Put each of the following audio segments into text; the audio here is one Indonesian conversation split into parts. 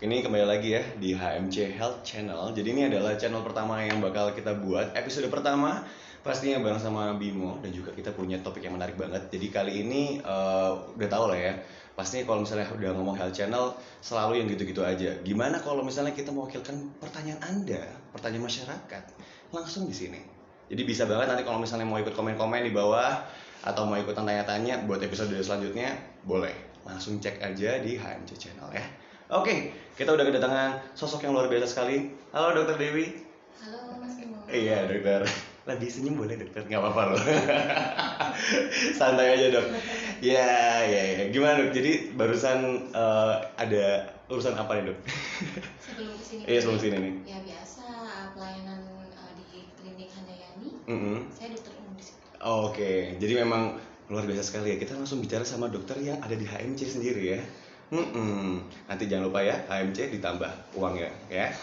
Ini kembali lagi ya di HMC Health Channel. Jadi ini adalah channel pertama yang bakal kita buat. Episode pertama pastinya bareng sama Bimo dan juga kita punya topik yang menarik banget. Jadi kali ini udah tau lah ya. Pastinya kalau misalnya udah ngomong Health Channel selalu yang gitu-gitu aja. Gimana kalau misalnya kita mewakilkan pertanyaan Anda, pertanyaan masyarakat langsung di sini. Jadi bisa banget nanti kalau misalnya mau ikut komen-komen di bawah atau mau ikutan tanya-tanya buat episode selanjutnya, boleh. Langsung cek aja di HMC Channel ya. Oke, kita udah kedatangan sosok yang luar biasa sekali. Halo Dokter Dewi. Halo Mas Bimo. Iya dokter. Lebih senyum boleh dokter, nggak apa-apa loh. Santai aja dok. Ya. Gimana dok? Jadi barusan ada urusan apa nih dok? Sebelum kesini. Iya sebelum sini nih. Ya biasa pelayanan di klinik Handayani. Saya dokter umum di situ. Oke, jadi memang luar biasa sekali ya. Kita langsung bicara sama dokter yang ada di HMC sendiri ya. Nanti jangan lupa ya, HMC ditambah uangnya ya.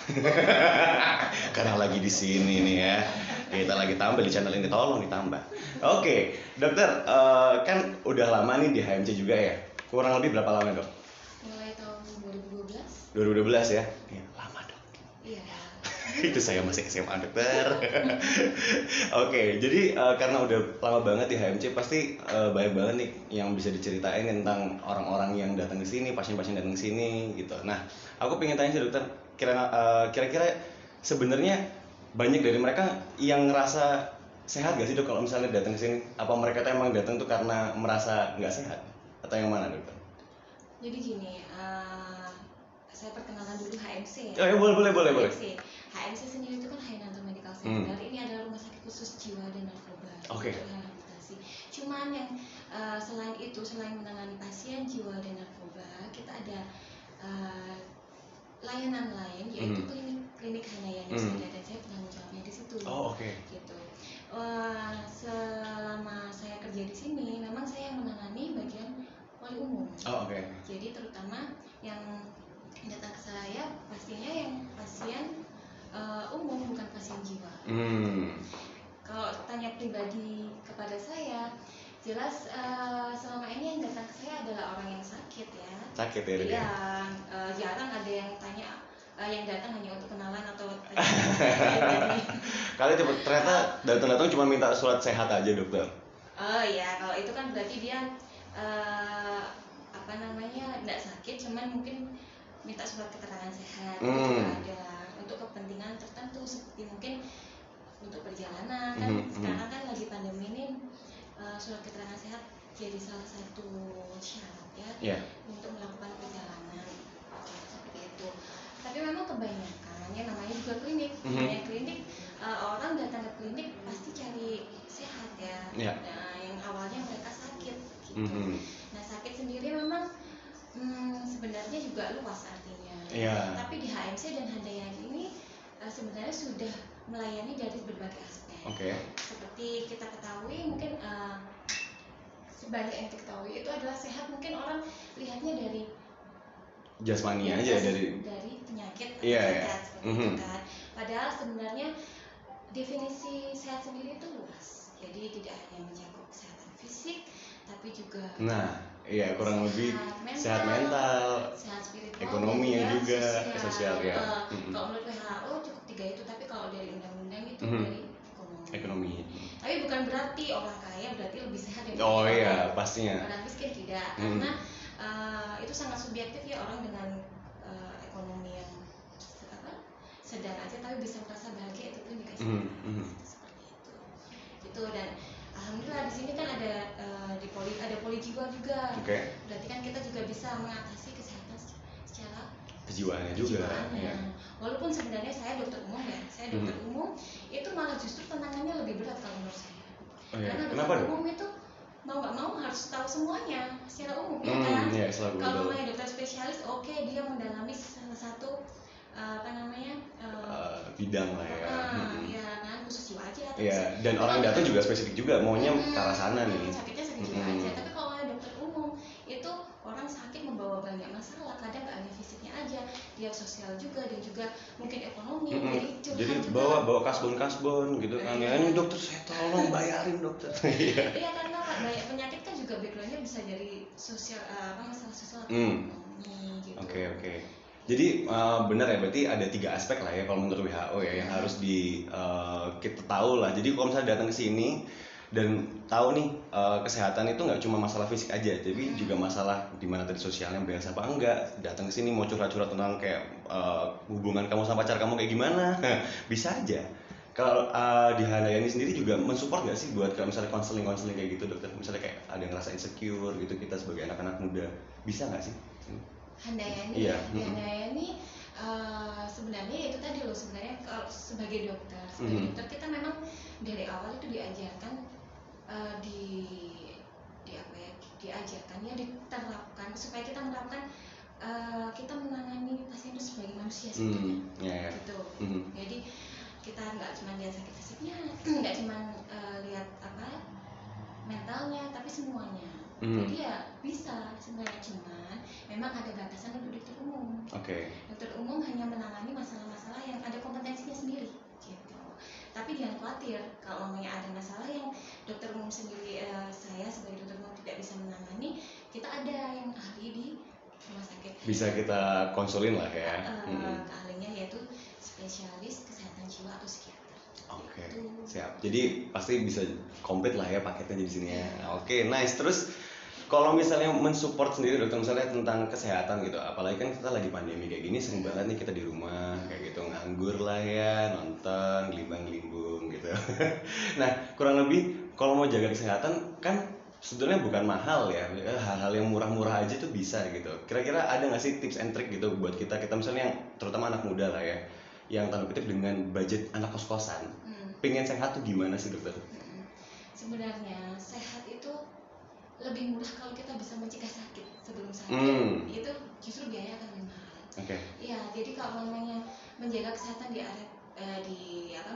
Karena lagi di sini nih ya. Kita lagi tambah di channel ini, tolong ditambah. Oke, dokter, kan udah lama nih di HMC juga ya. Kurang lebih berapa lama dok? Mulai tahun 2012. 2012 ya. Iya, lama dok. Iya. Itu saya masih SMA dokter. Oke, jadi karena udah lama banget di HMC pasti banyak banget nih yang bisa diceritain tentang orang-orang yang datang ke sini, pasien-pasien datang ke sini gitu. Nah, aku pengen tanya sih dokter, kira-kira sebenarnya banyak dari mereka yang ngerasa sehat gak sih dok kalau misalnya datang ke sini? Apa mereka tuh emang datang tuh karena merasa nggak sehat atau yang mana dokter? Jadi gini, saya perkenalkan dulu HMC ya. Oh ya boleh. HMC sendiri itu kan Hainanto Medical Center. Ini adalah rumah sakit khusus jiwa dan narkoba. Oke. Rehabilitasi. Cuman yang selain itu, selain menangani pasien jiwa dan narkoba, kita ada layanan lain yaitu klinik Handayani saja, dan saya penanggung jawabnya di situ. Oh oke. Gitu. Selama saya kerja di sini, memang saya menangani bagian wali umum. Oh oke. Jadi terutama yang datang ke saya pastinya yang pasien umum, bukan pasien jiwa. Kalau tanya pribadi kepada saya, jelas selama ini yang datang ke saya adalah orang yang sakit ya. Sakit ya? Iya, jarang ada yang tanya, yang datang hanya untuk kenalan atau Kali itu ternyata datang cuma minta surat sehat aja dokter. Oh iya, kalau itu kan berarti dia nggak sakit, cuman mungkin minta surat keterangan sehat. Itu juga ada untuk kepentingan tertentu, seperti mungkin untuk perjalanan kan. Sekarang kan lagi pandemi ini, surat keterangan sehat jadi salah satu syarat ya untuk melakukan perjalanan seperti itu. Tapi memang kebanyakan ya namanya juga klinik. Namanya klinik, orang datang ke klinik pasti cari sehat ya. Nah, yang awalnya mereka sakit gitu. Nah, sakit sendiri memang sebenarnya juga luas artinya. Tapi di HMC dan Handayani ini sebenarnya sudah melayani dari berbagai aspek. Seperti kita ketahui, mungkin sebanyak yang diketahui itu adalah sehat. Mungkin orang lihatnya dari jasmani aja, dari penyakit seperti itu kan. Padahal sebenarnya definisi sehat sendiri itu luas. Jadi tidak hanya mencakup kesehatan fisik, tapi juga kurang lebih sehat mental, sehat spiritual, ekonomi juga, sosial ya. Kalau menurut WHO cukup 3 itu, tapi kalau dari undang-undang itu dari ekonomi. Tapi bukan berarti orang kaya berarti lebih sehat dari orang pastinya. Orang miskin tidak, karena itu sangat subjektif ya. Orang dengan ekonomi yang sedang aja tapi bisa merasa bahagia, itu pun juga seperti itu. Gitu. Dan alhamdulillah di sini kan ada ada poli jiwa juga. Berarti kan kita juga bisa mengatasi kesehatan secara kejiwaannya juga. Walaupun sebenarnya saya dokter umum ya, dokter umum itu malah justru tantangannya lebih berat kalau menurut saya. Karena dokter umum itu mau nggak mau harus tahu semuanya secara umum ya kan. Kalau namanya dokter spesialis, dia mendalami salah satu bidang lah ya. Ya kan, khusus jiwa aja. Dan orang yang datang juga spesifik juga maunya ke arah sana nih. Sakitnya sakit jiwa aja. Tapi kalau dokter umum itu orang sakit membawa banyak masalah, kadang nggak hanya fisiknya aja, dia sosial juga, dan juga mungkin ekonomi. Jadi bawa kasbon gitu kan. Ini dokter saya tolong bayarin dokter. Iya, karena banyak penyakit kan juga backgroundnya bisa dari sosial, masalah sosial atau ekonomi gitu. Oke. Jadi benar ya, berarti ada 3 aspek lah ya kalau menurut WHO ya yang harus kita tahu lah. Jadi kalau misalnya datang ke sini dan tahu nih kesehatan itu nggak cuma masalah fisik aja, tapi juga masalah dimana tadi sosialnya beres apa enggak. Datang ke sini mau curhat-curhat tentang kayak hubungan kamu sama pacar kamu kayak gimana, bisa aja. Kalau di Handayani sendiri juga mensupport nggak sih buat kalau misalnya konseling kayak gitu dokter? Misalnya kayak ada yang ngerasa insecure gitu, kita sebagai anak-anak muda bisa nggak sih? Handayani Iya. ya, di Handayani sebenarnya itu tadi loh, sebenarnya kalau sebagai dokter kita memang dari awal itu diajarkan di apa ya, diajarkan ya, diterapkan supaya kita menerapkan kita menangani pasien itu sebagai manusia sebetulnya. Gitu. Jadi kita nggak cuma lihat sakit fisiknya, nggak cuma lihat apa mentalnya, tapi semuanya. Jadi ya bisa sebenarnya, cuman memang ada batasan untuk dokter umum. Dokter umum hanya menangani masalah-masalah yang ada kompetensinya sendiri gitu. Tapi jangan khawatir kalau namanya ada masalah yang dokter umum sendiri, saya sebagai dokter umum tidak bisa menangani, kita ada yang ahli di rumah sakit. Bisa kita konsulin lah ya. Ahlinya yaitu spesialis kesehatan jiwa atau psikiater. Oke, siap. Jadi pasti bisa komplit lah ya paketnya di sini ya. Oke, nice. Terus kalau misalnya mensupport sendiri dokter misalnya tentang kesehatan gitu, apalagi kan kita lagi pandemi kayak gini, sering banget nih kita di rumah kayak gitu nganggur lah ya, nonton gelimbang-gelimbung gitu. Nah, kurang lebih kalau mau jaga kesehatan kan sebetulnya bukan mahal ya, hal-hal yang murah-murah aja tuh bisa gitu. Kira-kira ada nggak sih tips and trick gitu buat kita misalnya yang terutama anak muda lah ya, yang tanda kutip dengan budget anak kos-kosan, pengen sehat tuh gimana sih dokter? Sebenarnya sehat itu lebih murah kalau kita bisa mencegah sakit sebelum sakit. Itu justru biaya akan lebih mahal. Ya, jadi kalau namanya menjaga kesehatan di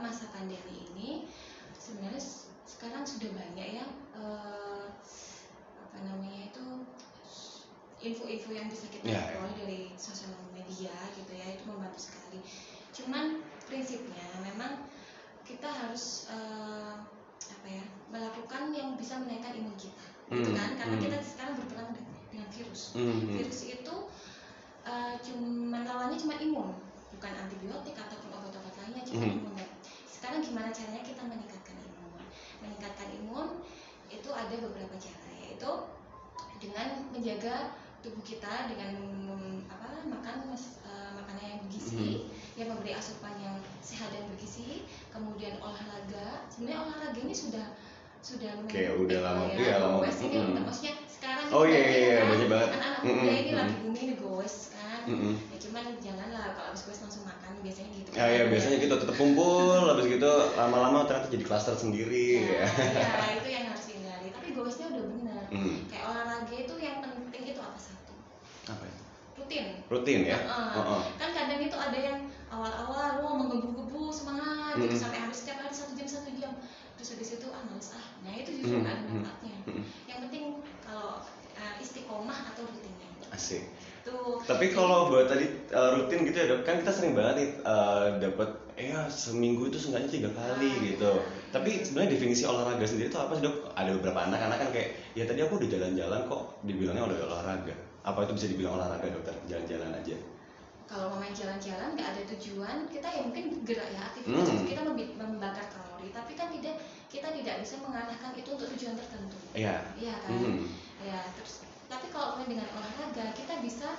masa pandemi ini, sebenarnya sekarang sudah banyak ya info-info yang bisa kita peroleh dari sosial media gitu ya, itu membantu sekali. Cuman prinsipnya memang kita harus melakukan yang bisa menaikkan imun kita, gitu kan? Karena kita sekarang berperang dengan virus. Virus itu lawannya cuma imun, bukan antibiotik ataupun obat-obat lainnya, cuma imun. Sekarang gimana caranya kita meningkatkan imun? Meningkatkan imun itu ada beberapa cara, yaitu dengan menjaga tubuh kita dengan makan makanan yang bergizi, yang memberi asupan yang sehat dan bergizi, kemudian olahraga. Sebenarnya olahraga ini sudah udah lama ya, goes ini maksudnya sekarang banyak banget anak-anak muda ini lagi booming goes kan. Ya cuman janganlah kalau habis goes langsung makan, biasanya gitu. Biasanya gitu tetap kumpul, habis gitu lama-lama ternyata jadi klaster sendiri ya. Itu yang harus dihindari. Tapi goesnya udah benar. Kayak olahraga itu yang penting itu apa satu? Apa ya? Rutin ya? Kan kadang itu ada yang awal-awal menggebu-gebu semangat gitu sampai harus setiap hari 1 jam terus habis itu males nah itu justru nggak ada manfaatnya. Yang penting kalau istiqomah atau rutinnya. Asik. Tuh. Tapi kalau buat tadi rutin gitu ya dok, kan kita sering banget nih dapat seminggu itu seenggaknya 3 kali gitu. Tapi sebenarnya definisi olahraga sendiri itu apa sih dok? Ada beberapa anak-anak kan kayak ya tadi aku udah jalan-jalan kok dibilangnya udah olahraga. Apa itu bisa dibilang olahraga dokter? Jalan-jalan aja. Kalau mau main jalan-jalan nggak ada tujuan, kita ya mungkin gerak ya, aktivitas kita membakar kalori, tapi kan kita tidak bisa mengarahkan itu untuk tujuan tertentu. Iya kan. Ya terus tapi kalau dengan olahraga kita bisa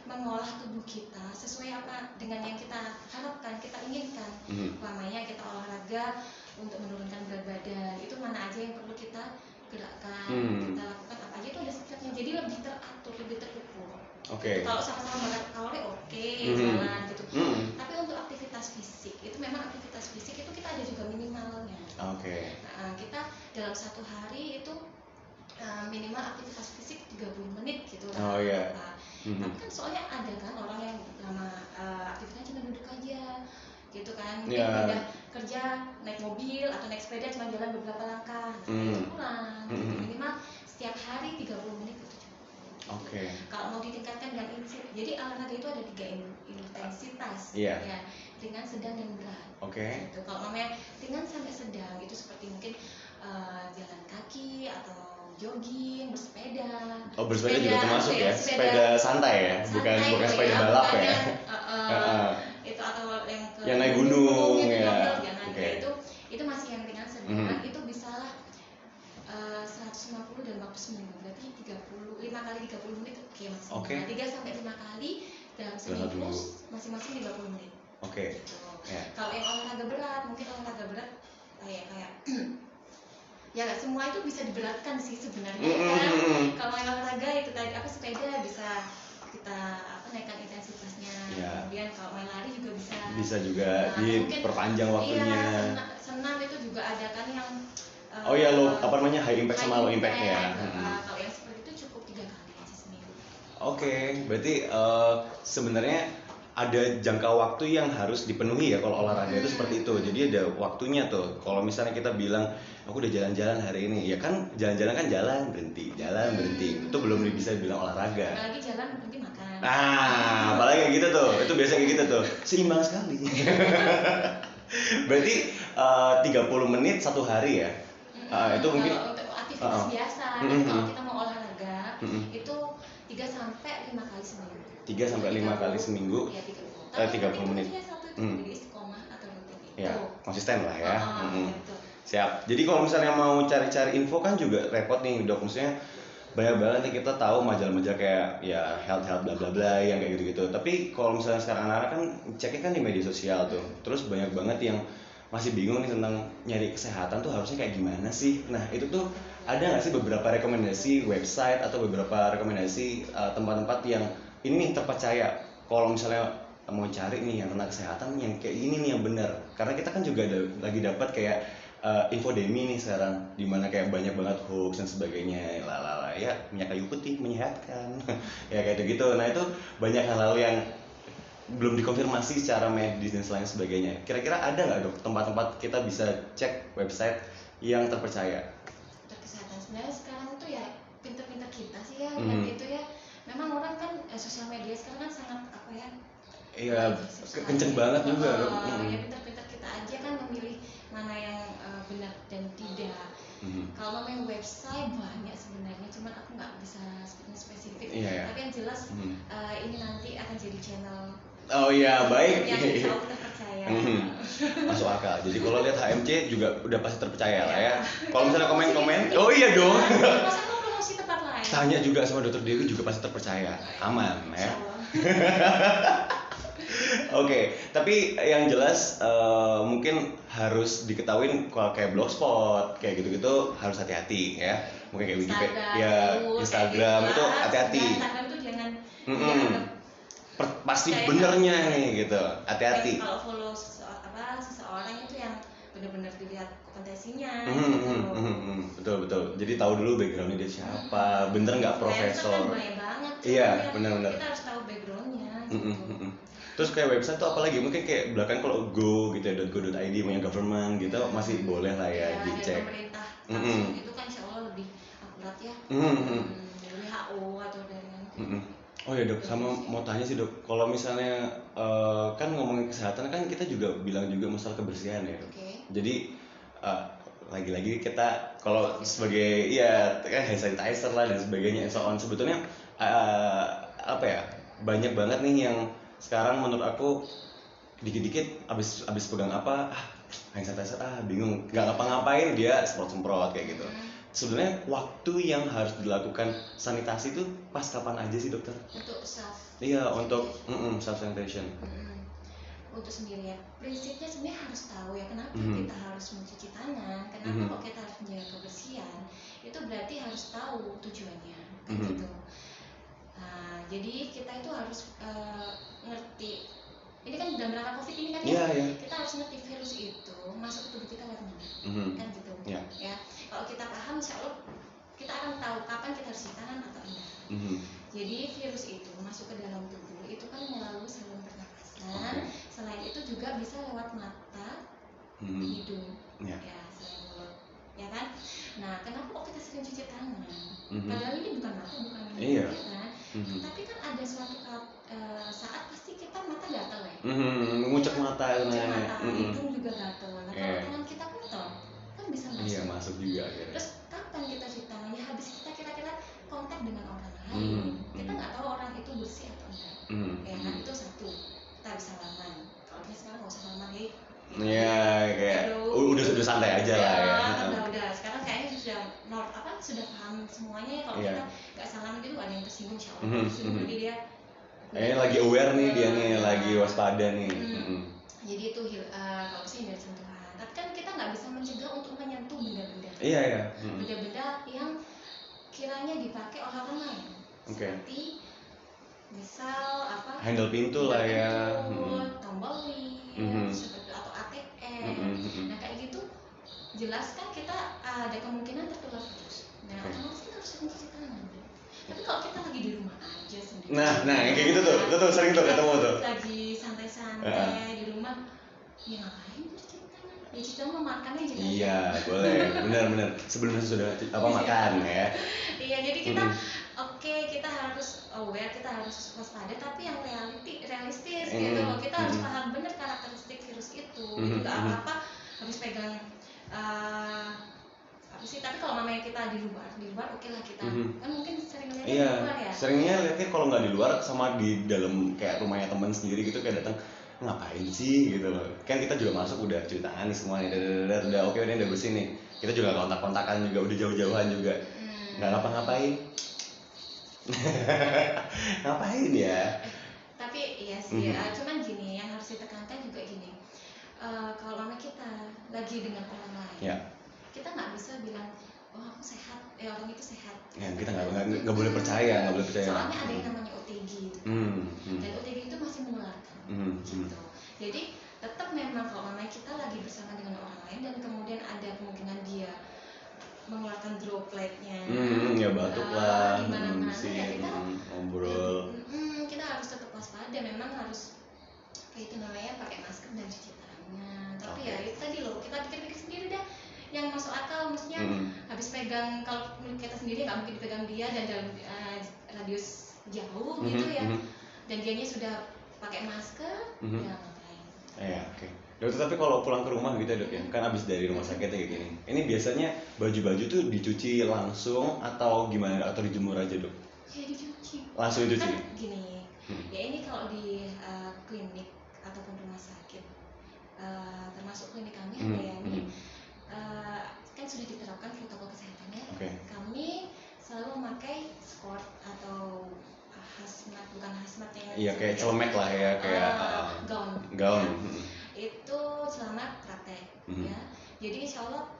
mengolah tubuh kita sesuai apa dengan yang kita harapkan, kita inginkan. Umpamanya kita olahraga untuk menurunkan berat badan, itu mana aja yang perlu kita gerakkan, kita lakukan apa aja itu ada stepnya, jadi lebih teratur, lebih terukur. Kalau sama-sama bakar kalori jalan gitu. Tapi untuk aktivitas fisik itu memang aktivitas fisik itu kita ada juga minimalnya. Kita dalam 1 hari itu minimal aktivitas fisik 30 menit gitu lah. Tapi kan soalnya ada kan orang yang lama aktivitasnya cuma duduk aja gitu kan, pindah kerja naik mobil atau naik sepeda cuma jalan beberapa langkah, itu kurang. Minimal setiap hari 30 menit itu cukup. Kalau mau ditingkatkan dengan jadi olahraga itu ada 3 intensitas, ya, ringan, sedang, dan berat. Gitu. Kalau namanya ringan sampai sedang itu seperti mungkin jalan kaki atau jogging, bersepeda. Oh, bersepeda juga termasuk ya? Sepeda santai ya? Bukan gitu sepeda balap ya? bukannya, itu atau yang naik gunung gitu, ya. jangan. Oke. Ya, itu masih yang ringan sedang. Itu bisalah 150 dalam waktu seminggu, berarti 5 kali 30 menit oke maksimal. Oke. 3 sampai 5 kali dalam seminggu masing-masing 30 menit. Oke. Gitu. Ya. Kalau yang olahraga berat, mungkin olahraga berat kayak ya nggak semua itu bisa diberatkan sih sebenarnya kan. Kalau yang olahraga itu tadi sepeda bisa kita naikkan intensitasnya. Kemudian kalau main lari juga bisa juga diperpanjang waktunya. Iya, senam itu juga ada kan yang high impact sama low impact ya. Kalau yang seperti itu cukup 3 kali aja seminggu. Oke, berarti sebenarnya ada jangka waktu yang harus dipenuhi ya kalau olahraga itu seperti itu. Jadi ada waktunya tuh. Kalau misalnya kita bilang aku udah jalan-jalan hari ini, ya kan jalan-jalan kan jalan berhenti. Itu belum bisa dibilang olahraga. Apalagi jalan berhenti makan. Nah, apalagi kayak gitu tuh. Itu biasa kayak gitu tuh. Seimbang sekali. Berarti 30 menit satu hari ya. Itu mungkin kalau untuk aktivitas biasa. Kalau kita mau olahraga itu 3 sampai 5 kali seminggu. 3 sampai 5 kali seminggu. Ya, 30 menit. Satu itu jadi istiqomah atau rutin itu. Ya, konsisten lah ya. Gitu. Siap. Jadi kalau misalnya mau cari-cari info kan juga repot nih, Dok. Maksudnya banyak banget nih kita tahu majalah-majalah kayak ya health bla bla bla yang kayak gitu-gitu. Tapi kalau misalnya sekarang anak-anak kan ceknya kan di media sosial tuh. Terus banyak banget yang masih bingung nih tentang nyari kesehatan tuh harusnya kayak gimana sih. Nah, itu tuh ada nggak sih beberapa rekomendasi website atau beberapa rekomendasi tempat-tempat yang ini nih terpercaya kalau misalnya mau cari nih yang tentang kesehatan yang kayak gini nih yang benar. Karena kita kan juga lagi dapat kayak infodemi nih sekarang, dimana kayak banyak banget hoax dan sebagainya, ya minyak kayu putih menyehatkan, ya kayak gitu. Nah itu banyak hal-hal yang belum dikonfirmasi secara medis dan lain sebagainya. Kira-kira ada nggak, Dok, tempat-tempat kita bisa cek website yang terpercaya? Untuk kesehatan sebenarnya sekarang itu ya pinter-pinter kita sih ya, itu ya. Memang orang kan sosial media sekarang kan sangat Iya, kenceng banget juga, Dok. Ya pinter-pinter kita aja kan memilih mana yang benar dan tidak. Kalau main website banyak sebenarnya, cuman aku nggak bisa sebutin spesifik. Tapi yang jelas ini nanti akan jadi channel. Oh iya, baik. Yang insya Allah terpercaya. Masuk akal. Jadi kalau lihat HMC juga udah pasti terpercaya lah ya. Kalau misalnya komen-komen, oh iya dong. Masa mau promosi tempat lain? Tanya juga sama Dokter Dewi juga pasti terpercaya. Aman ya. Oke, tapi yang jelas mungkin harus diketahui kalau kayak blogspot kayak gitu-gitu harus hati-hati ya. Mungkin kayak Wikipedia, ya Instagram itu hati-hati. Instagram itu jangan pasti benernya nih gitu, hati-hati. Kalau follow seseorang itu yang benar-benar dilihat kompetensinya. Betul. Jadi tahu dulu backgroundnya dia siapa, bener nggak profesor. Banyak banget. Iya, benar-benar. Kita harus tahu backgroundnya. Terus kayak website tuh apalagi mungkin kayak belakang kalau go gitu ya .go.id punya government gitu masih boleh lah ya dicek. Pemerintah langsung itu kan insya Allah lebih akurat ya. Dari WHO atau dari Oh ya, Dok, sama mau tanya sih, Dok, kalau misalnya kan ngomongin kesehatan kan kita juga bilang juga masalah kebersihan ya, Dok. Jadi lagi-lagi kita kalau sebagai ya kan hand sanitizer lah dan sebagainya and so on, sebetulnya banyak banget nih yang sekarang menurut aku dikit-dikit abis pegang hand sanitizer bingung nggak ngapa-ngapain dia semprot kayak gitu. Sebenarnya waktu yang harus dilakukan sanitasi itu pas kapan aja sih, Dokter? Untuk self. Iya, untuk self sanitation. Untuk sendirian. Prinsipnya sebenarnya harus tahu ya kenapa kita harus mencuci tangan, kenapa kok kita harus menjaga kebersihan. Itu berarti harus tahu tujuannya, kan gitu. Nah, jadi kita itu harus ngerti. Ini kan dalam rangka COVID ini kan kita harus ngerti virus itu masuk ke tubuh kita lewat mana, kan gitu. Ya, kalau kita paham, insya Allah kita akan tahu kapan kita harus cuci tangan atau enggak. Jadi virus itu masuk ke dalam tubuh itu kan melalui saluran pernapasan. Selain itu juga bisa lewat mata, hidung, ya selain mulut, ya kan. Nah, kenapa kok kita sering cuci tangan? Padahal ini bukan mata, bukan hidung, kan. Tapi kan ada suatu saat pasti kita mata gatal ya. Mengucek mata, hidung juga gatal. Nah, kalau tangan kita kotor, kan bisa masuk. Iya, masuk juga. Terus kapan kita cuci tangan? Ya habis Kita nggak tahu orang itu bersih atau enggak. Ya kan, itu satu, kita bisa salaman. Kalau kita sekarang nggak usah salaman ya. Iya, kayak udah santai aja lah ya. Udah. Sekarang kayaknya sudah paham semuanya ya, kalau kita nggak salaman gitu ada yang tersinggung, insya Allah tersinggung, jadi dia lagi aware nih dia nih, lagi waspada nih. Jadi itu kalau sih hindari sentuhan. Tapi kan kita nggak bisa mencegah untuk menyentuh benda-benda. Iya. Benda-benda yang kiranya dipakai orang lain. Seperti misal handle pintu lah ya, tombol lid, seperti atau ATM. Nah kayak gitu jelas kan kita ada kemungkinan tertular virus. Nah otomatis kita harus sering cuci tangan. Tapi kalau kita lagi di rumah aja sendiri, nah yang kayak gitu tuh sering tuh ketemu tuh, lagi santai-santai di rumah, ya ngapain cuci tangan? Ya cuci tangan makannya juga. Iya boleh, benar sebelumnya sudah makan ya. Iya, jadi kita kita harus aware, kita harus waspada, tapi yang realistis gitu loh. Kita harus paham benar karakteristik virus itu. Itu nggak apa-apa harus pegang apa sih, tapi kalau namanya kita di luar oke lah kita kan mungkin sering lihatnya di luar ya. Seringnya lihatnya kalau nggak di luar sama di dalam kayak rumahnya teman sendiri gitu, kayak datang ngapain sih gitu loh. Kan kita juga masuk udah cuci tangan nih semuanya, udah oke, udah bersih nih. Kita juga nggak kontak-kontakan juga, udah jauh-jauhan juga, nggak ngapa-ngapain. Ngapain ya? Tapi iya sih, cuman gini yang harus ditekankan juga gini, kalau anak kita lagi dengan orang lain, kita nggak bisa bilang aku sehat, orang itu sehat. Ya, kita nggak boleh percaya, Soalnya ada yang namanya OTG, dan OTG itu masih menularkan. Gitu. Jadi tetap memang kalau namanya kita lagi bersama dengan orang lain dan kemudian ada kemungkinan dia mengeluarkan dropletnya, ya batuk lah, gimana ya kita ngobrol. Kita harus tetap waspada, memang harus kayak itu namanya pakai masker dan cuci tangan. Tapi ya itu tadi loh, kita pikir-pikir sendiri dah yang masuk akal, maksudnya habis pegang, kalau kita sendiri nggak mungkin dipegang dia dan dalam radius jauh gitu ya, dan dianya sudah pakai masker, ya ngapain? Oke. Dokter, tapi kalau pulang ke rumah gitu ya dok ya, kan abis dari rumah sakit kayak gini, ini biasanya baju-baju tuh dicuci langsung atau gimana, atau dijemur aja dok? Ya dicuci. Langsung dicuci? Kan gini, ya ini kalau di klinik ataupun rumah sakit, termasuk klinik kami ada ya ini, kan sudah diterapkan protokol kesehatannya. Kami selalu memakai skort atau hazmat, bukan hazmat yang iya kayak celemek lah ya, kayak gaun. Itu selama praktek ya. Jadi insya Allah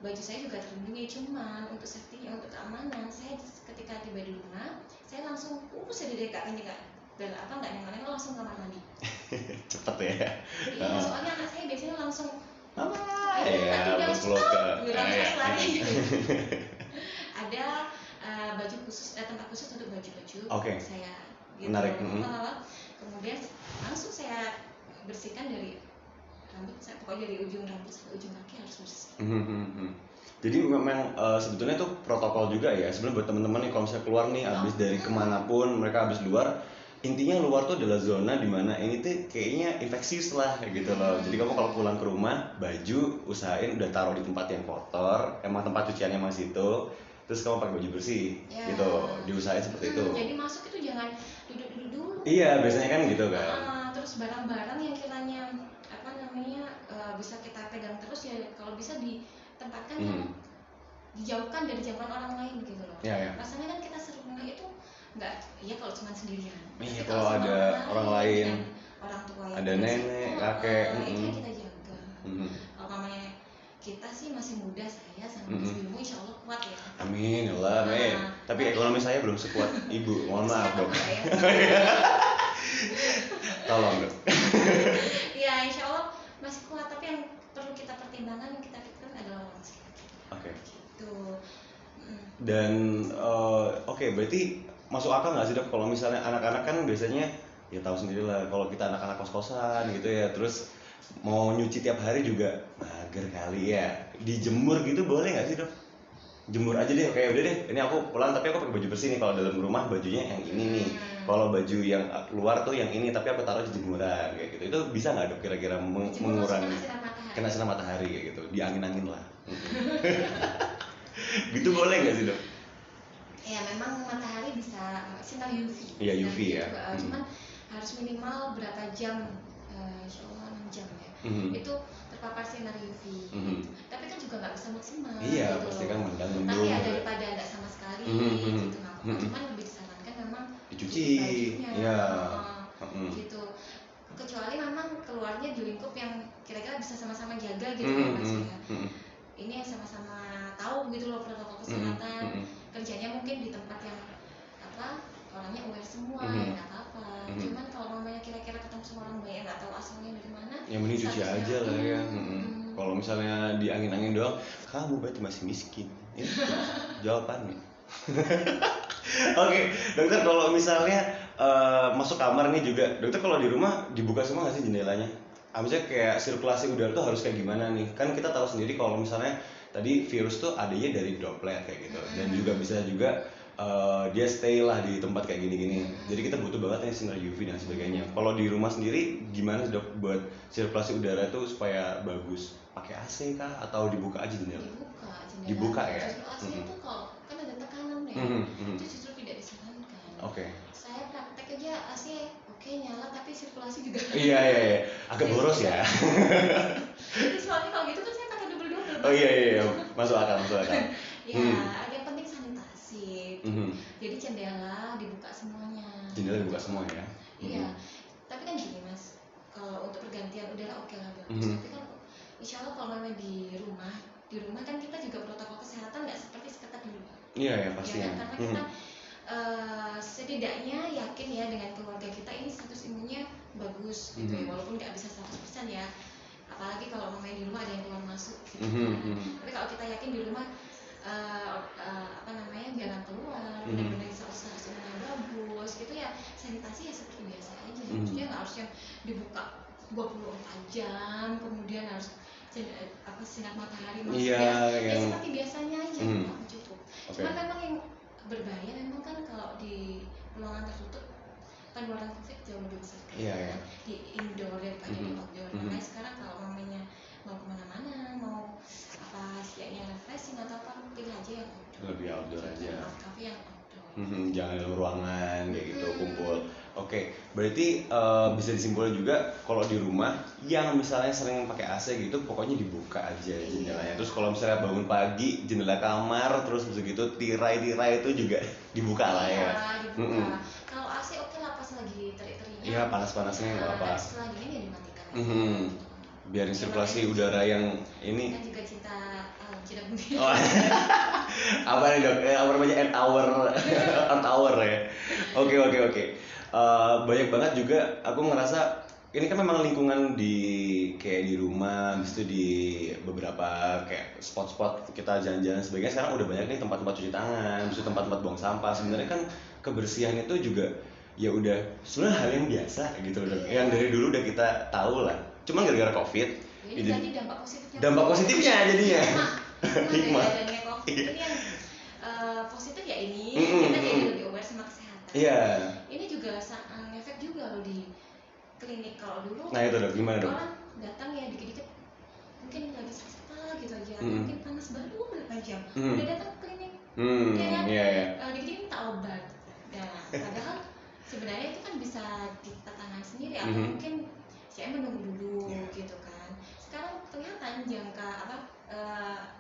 baju saya juga terlindungi, cuman untuk safety-nya, untuk keamanan, saya ketika tiba di rumah, saya langsung saya didekatin juga dan nggak nengok langsung kamar mandi. Cepet ya. Iya, soalnya anak saya biasanya langsung mama stop lari. Ada baju khusus, tempat khusus untuk baju-baju saya gitu. Menarik. Kemudian langsung saya bersihkan dari rambut saya, pokoknya dari ujung rambut sampai ujung kaki harus bersih. Jadi memang sebetulnya itu protokol juga ya sebenarnya buat teman-teman nih, kalau misalnya keluar nih abis dari kemanapun mereka abis luar, intinya luar tuh adalah zona dimana ini tuh kayaknya infeksius lah gitu loh. Jadi kamu kalau pulang ke rumah, baju usahain udah taruh di tempat yang kotor, emang tempat cuciannya masih itu, terus kamu pakai baju bersih gitu, diusahain seperti itu. Jadi masuk itu jangan duduk-duduk dulu. Iya, biasanya kan gitu kan. Terus barang-barang yang kiranya bisa kita pegang terus ya kalau bisa ditempatkan yang dijauhkan dari jangkauan orang lain gitu loh. Rasanya kan kita serumah itu nggak, ya kalau cuma sendirian. Iya, kalau ada orang lain, orang tua yang ada nenek, kakek, itu yang kita jaga. Kalau namanya kita sih masih muda, saya sama Mas Bimo insya Allah kuat ya. Amin, ya Allah, amin. Tapi ekonomi saya belum sekuat ibu, mohon maaf dok. Tolong dok. Ya insya Allah masih kuat, tapi yang perlu kita pertimbangkan, kita pikirkan adalah orang sekitar kita. Gitu. Dan berarti masuk akal nggak sih dok kalau misalnya anak-anak kan biasanya ya tahu sendiri lah, kalau kita anak-anak kos-kosan gitu ya, terus mau nyuci tiap hari juga mager kali ya, dijemur gitu boleh nggak sih dok? Jemur aja deh, kayak udah deh ini aku pulang tapi aku pakai baju bersih nih, kalau dalam rumah bajunya yang ini nih, kalau baju yang luar tuh yang ini tapi aku taruh di jemuran kayak gitu, itu bisa nggak dok kira-kira mengurangi kena sinar matahari kayak gitu, di angin-angin lah. Gitu boleh nggak sih dok? Ya memang matahari bisa sinar UV. Iya, UV ya. Cuman harus minimal berapa jam, insya Allah 6 jam ya. Itu terpapar sinar UV. Tapi kan juga nggak bisa maksimal. Iya, gitu pasti loh. kan mendang-mendung. Tapi ya daripada nggak sama sekali gitu nggak apa-apa. Cuman lebih disarankan memang dicuci. bajunya. Iya. Gitu. Kecuali memang keluarnya di lingkup yang kira-kira bisa sama-sama jaga gitu ya Mas ya. Ini sama-sama tahu gitu loh protokol kesehatan. Kerjanya mungkin di tempat yang orangnya aware semua, ya nggak apa-apa. Cuman kalau mamanya kira-kira ketemu sama orang banyak nggak tahu asalnya dari mana, ya mending cuci aja lah ya. Kalau misalnya di angin-angin doang, kamu berarti masih miskin. Ini jawabannya. Oke, dokter, kalau misalnya masuk kamar nih juga, dokter kalau di rumah dibuka semua nggak sih jendelanya? Maksudnya kayak sirkulasi udara tuh harus kayak gimana nih? Kan kita tahu sendiri kalau misalnya tadi virus tuh adanya dari droplet kayak gitu, dan juga bisa juga dia stay lah di tempat kayak gini-gini. Jadi kita butuh banget nih sinar UV dan sebagainya. Kalau di rumah sendiri gimana dok buat sirkulasi udara tuh supaya bagus? Pakai AC kah atau dibuka aja jendela? Dibuka ya. Justru AC itu kalau kan ada tekanan ya, itu justru tidak disarankan. Oke. Saya praktek aja AC oke nyala tapi sirkulasi juga. Iya. Agak boros ya. Jadi soalnya kalau gitu kan saya pakai double. Oh iya. Masuk akal. Ya, yang penting sanitasi. Jadi jendela dibuka semuanya. Jendela dibuka semua ya. Iya. Tapi kan gini Mas, kalau untuk pergantian udara oke lah bagus. Tapi kan insya Allah kalau memang di rumah kan kita juga protokol kesehatan nggak seperti seketat di luar. Iya pastinya. Ya, karena kita setidaknya yakin ya dengan keluarga kita ini status imunnya bagus gitu ya, walaupun nggak bisa 100% ya. Apalagi kalau mamanya di rumah ada yang keluar masuk gitu. Tapi kalau kita yakin di rumah jangan keluar, benar-benar status imunnya bagus gitu ya, sanitasi ya seperti biasa aja. Maksudnya nggak harus yang dibuka 24 jam, kemudian harus sinar matahari masuk ya seperti biasanya aja, cukup. Cuma memang yang berbahaya memang kan kalau di ruangan tertutup penularan COVID jauh lebih besar kan di indoor daripada di outdoor. Makanya sekarang kalau mamanya mau kemana-mana, mau setidaknya refreshing atau apa, pilih aja yang outdoor. Lebih outdoor aja. Kafe yang outdoor. Jangan dalam ruangan kayak gitu kumpul. Oke, berarti bisa disimpulkan juga kalau di rumah yang misalnya sering pakai AC gitu, pokoknya dibuka aja jendelanya. Terus kalau misalnya bangun pagi, jendela kamar, terus begitu tirai-tirai itu juga dibuka lah ya. Dibuka. Kalau AC oke lah pas lagi terik-teriknya. Iya, panas-panasnya nggak apa-apa. Setelah dingin ya dimatikan. Biarin sirkulasi udara yang ini. Kan juga cinta bumi. Apa nih dok? Apa namanya? Earth hour ya. Oke. Banyak banget juga aku ngerasa ini kan memang lingkungan kayak di rumah, habis itu di beberapa kayak spot-spot kita jalan-jalan sebagainya, sekarang udah banyak nih tempat-tempat cuci tangan, habis itu tempat-tempat buang sampah. Sebenarnya kan kebersihan itu juga ya udah sebenarnya hal yang biasa gitu loh dok. Yang dari dulu udah kita tahu lah. Cuman gara-gara COVID. Ini jadi dampak positifnya jadinya. Hikmah. COVID ini yang positif ya ini kita jadi lebih aware sama kesehatan. Iya. Ini juga efek juga loh di klinik. Kalau dulu nah itu dok, gimana dok? Orang datang ya dikit-dikit mungkin lagi sakit kepala gitu aja, mungkin panas baru berapa jam udah datang ke klinik, dikit-dikit minta obat. Nah, padahal sebenarnya itu kan bisa kita tangani sendiri atau mungkin saya menunggu dulu gitu kan. Sekarang kelihatan